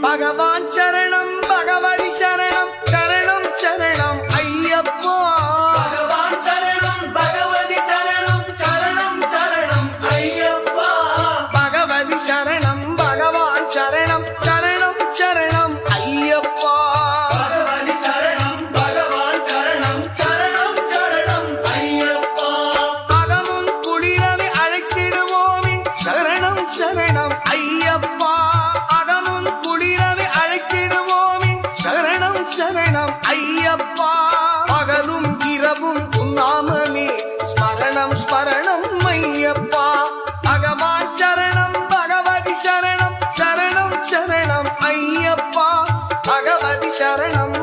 பகவான் சரணம் பகவதி சரணம் சரணம் சரணம் ஐயப்பா பகவான் சரணம் பகவதி சரணம் சரணம் சரணம் ஐயப்பா பகவதி சரணம் பகவான் சரணம் சரணம் சரணம் ஐயப்பா பகவதி சரணம் பகவான் சரணம் சரணம் சரணம் ஐயப்பா அகமும் குளிரவை அழைத்திடுவோமே சரணம் சரணம் ஐயப்பா அகமும் குளிரவை அழைத்திடுவோமே சரணம் சரணம் ஐயப்பா பகலும் இரவும் உன்னாமமே ஸ்மரணம் ஸ்மரணம் ஐயப்பா பகவான் சரணம் பகவதி சரணம் சரணம் சரணம் ஐயப்பா பகவதி சரணம்